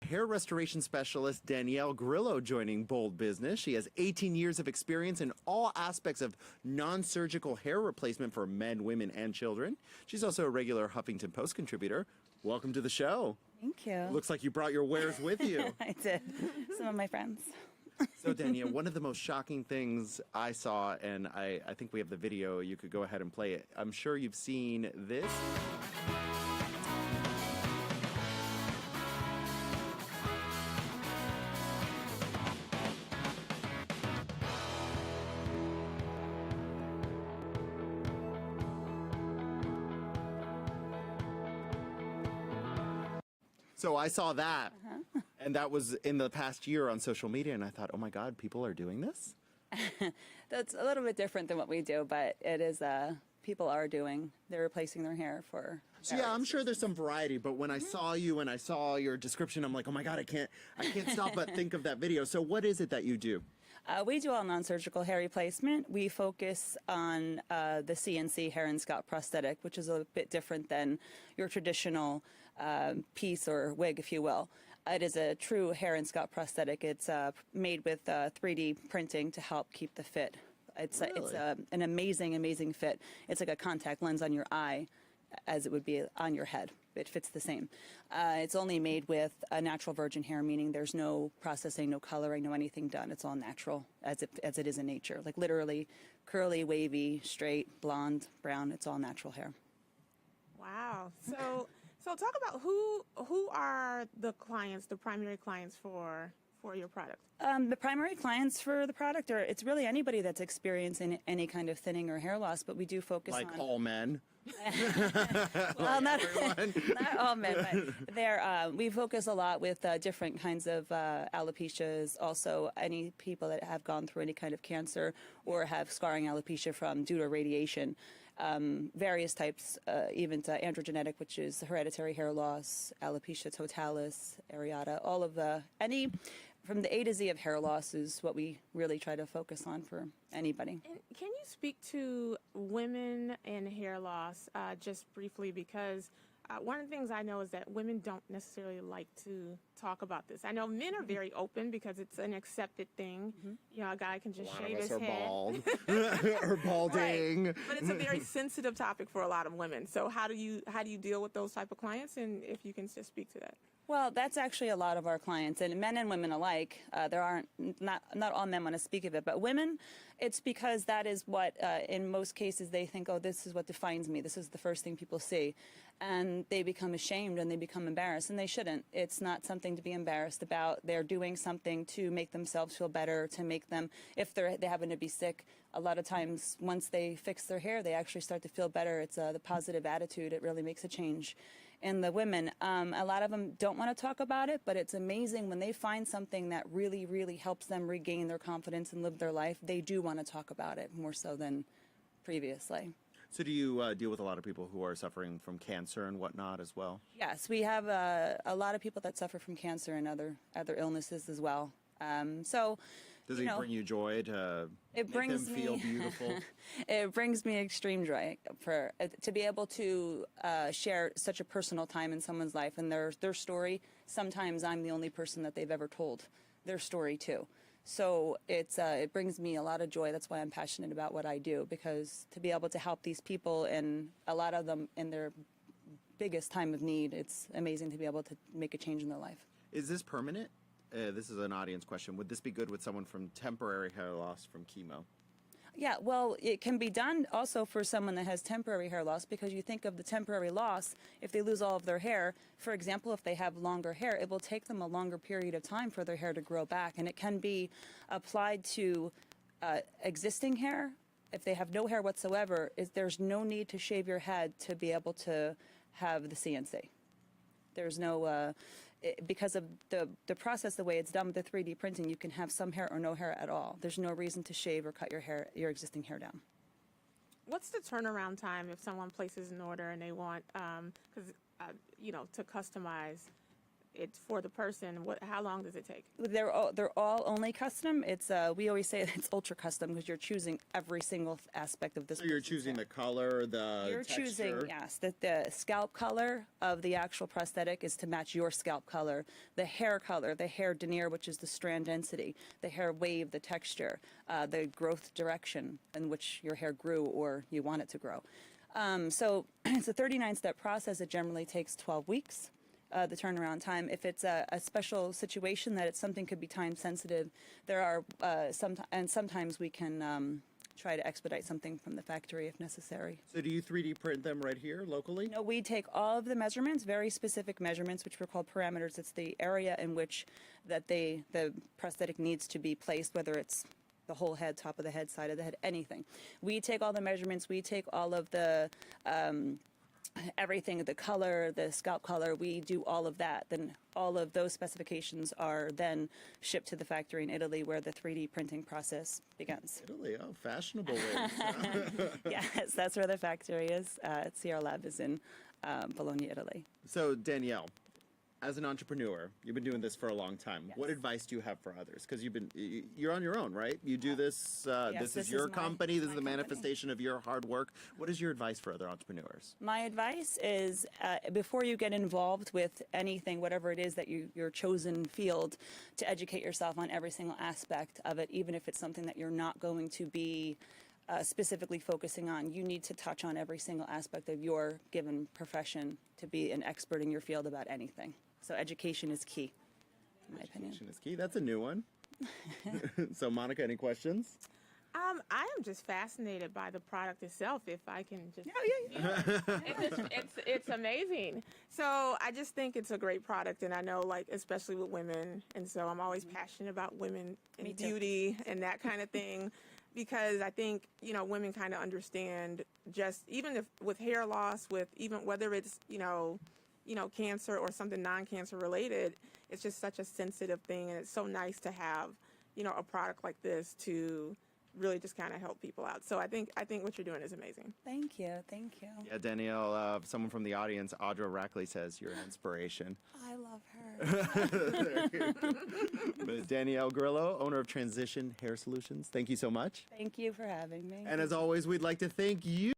Hair restoration specialist Danielle Grillo joining Bold Business. She has 18 years of experience in all aspects of non-surgical hair replacement for men, women, and children. She's also a regular Huffington Post contributor. Welcome to the show. Thank you. Looks like you brought your wares with you. I did. Some of my friends. So Danielle, one of the most shocking things I saw, and I think we have the video, you could go ahead and play it. I'm sure you've seen this. So I saw that, and that was in the past year on social media, and I thought, oh my God, people are doing this? That's a little bit different than what we do, but it is, people are doing, they're replacing their hair for... So yeah, I'm sure there's some variety, but when I saw you and I saw your description, I'm like, oh my God, I can't stop but think of that video. So what is it that you do? We do all non-surgical hair replacement. We focus on the CNC hair and scalp prosthetic, which is a bit different than your traditional piece or wig, if you will. It is a true hair and scalp prosthetic. It's made with 3D printing to help keep the fit. It's an amazing fit. It's like a contact lens on your eye, as it would be on your head. It fits the same. It's only made with a natural virgin hair, meaning there's no processing, no coloring, no anything done. It's all natural as it is in nature. Like literally curly, wavy, straight, blonde, brown. It's all natural hair. Wow. So talk about who are the clients, the primary clients for your product? The primary clients for the product it's really anybody that's experiencing any kind of thinning or hair loss, but we do focus on... Like all men? Well, not all men, but we focus a lot with different kinds of alopecias. Also, any people that have gone through any kind of cancer or have scarring alopecia due to radiation. Various types, even to androgenetic, which is hereditary hair loss, alopecia totalis, areata, all of any from the A to Z of hair loss is what we really try to focus on for anybody. And can you speak to women and hair loss just briefly? Because one of the things I know is that women don't necessarily like to talk about this. I know men are very open because it's an accepted thing. Mm-hmm. You know, a guy can just shave his head. Bald. Or balding. Right. But it's a very sensitive topic for a lot of women. So how do you deal with those type of clients? And if you can just speak to that. Well, that's actually a lot of our clients, and men and women alike. Not all men want to speak of it, but women, it's because that is what, in most cases, they think, oh, this is what defines me. This is the first thing people see, and they become ashamed and they become embarrassed, and they shouldn't. It's not something to be embarrassed about. They're doing something to make themselves feel better, to make them, if they happen to be sick. A lot of times, once they fix their hair, they actually start to feel better. It's the positive attitude. It really makes a change. And the women, a lot of them don't want to talk about it, but it's amazing when they find something that really, really helps them regain their confidence and live their life, they do want to talk about it more so than previously. So do you deal with a lot of people who are suffering from cancer and whatnot as well? Yes, we have a lot of people that suffer from cancer and other illnesses as well. Does it bring you joy to make them feel beautiful? It brings me extreme joy to be able to share such a personal time in someone's life and their story. Sometimes I'm the only person that they've ever told their story to. So it brings me a lot of joy. That's why I'm passionate about what I do, because to be able to help these people, and a lot of them in their biggest time of need, it's amazing to be able to make a change in their life. Is this permanent? This is an audience question. Would this be good with someone from temporary hair loss from chemo? Yeah, well, it can be done also for someone that has temporary hair loss, because you think of the temporary loss, if they lose all of their hair, for example, if they have longer hair, it will take them a longer period of time for their hair to grow back, and it can be applied to existing hair. If they have no hair whatsoever, there's no need to shave your head to be able to have the CNC. There's no, because of the process, the way it's done with the 3D printing, you can have some hair or no hair at all. There's no reason to shave or cut your existing hair down. What's the turnaround time if someone places an order and they want, to customize it's for the person, how long does it take? They're all only custom. It's we always say it's ultra custom because you're choosing every single aspect of this. So you're person's choosing hair. the color, the You're texture. choosing, yes, that the scalp color of the actual prosthetic is to match your scalp color. The hair color, the hair denier, which is the strand density, the hair wave, the texture, the growth direction in which your hair grew or you want it to grow. So it's a 39-step process. It generally takes 12 weeks. The turnaround time. If it's a special situation that it's something could be time sensitive, there are sometimes we can try to expedite something from the factory if necessary. So do you 3D print them right here locally? No, we take all of the measurements, very specific measurements, which were called parameters. It's the area in which that the prosthetic needs to be placed, whether it's the whole head, top of the head, side of the head, anything. We take all the measurements. We take all of the everything, the color, the scalp color, we do all of that. Then all of those specifications are then shipped to the factory in Italy where the 3D printing process begins. Italy, oh, fashionable ways. Yes, that's where the factory is. CR Lab is in Bologna, Italy. So Danielle, as an entrepreneur, you've been doing this for a long time. Yes. What advice do you have for others? Because you're on your own, right? You do this. Yes, this is your company. This is the company. manifestation of your hard work. What is your advice for other entrepreneurs? My advice is before you get involved with anything, whatever it is that your chosen field, to educate yourself on every single aspect of it, even if it's something that you're not going to be specifically focusing on. You need to touch on every single aspect of your given profession to be an expert in your field about anything. So education is key, in my opinion. Education is key. That's a new one. So Monica, any questions? I am just fascinated by the product itself. If I can just, Yeah. it's amazing. So I just think it's a great product, and I know, like, especially with women, and so I'm always passionate about women Me and too. beauty and that kind of thing, because I think women kind of understand just even if with hair loss, with even whether it's cancer or something non-cancer related, it's just such a sensitive thing, and it's so nice to have a product like this to really just kind of help people out. So I think what you're doing is amazing. Thank you. Yeah, Danielle, someone from the audience, Audra Rackley, says you're an inspiration. I love her. But Danielle Grillo, owner of Transition Hair Solutions, thank you so much. Thank you for having me. And as always, we'd like to thank you.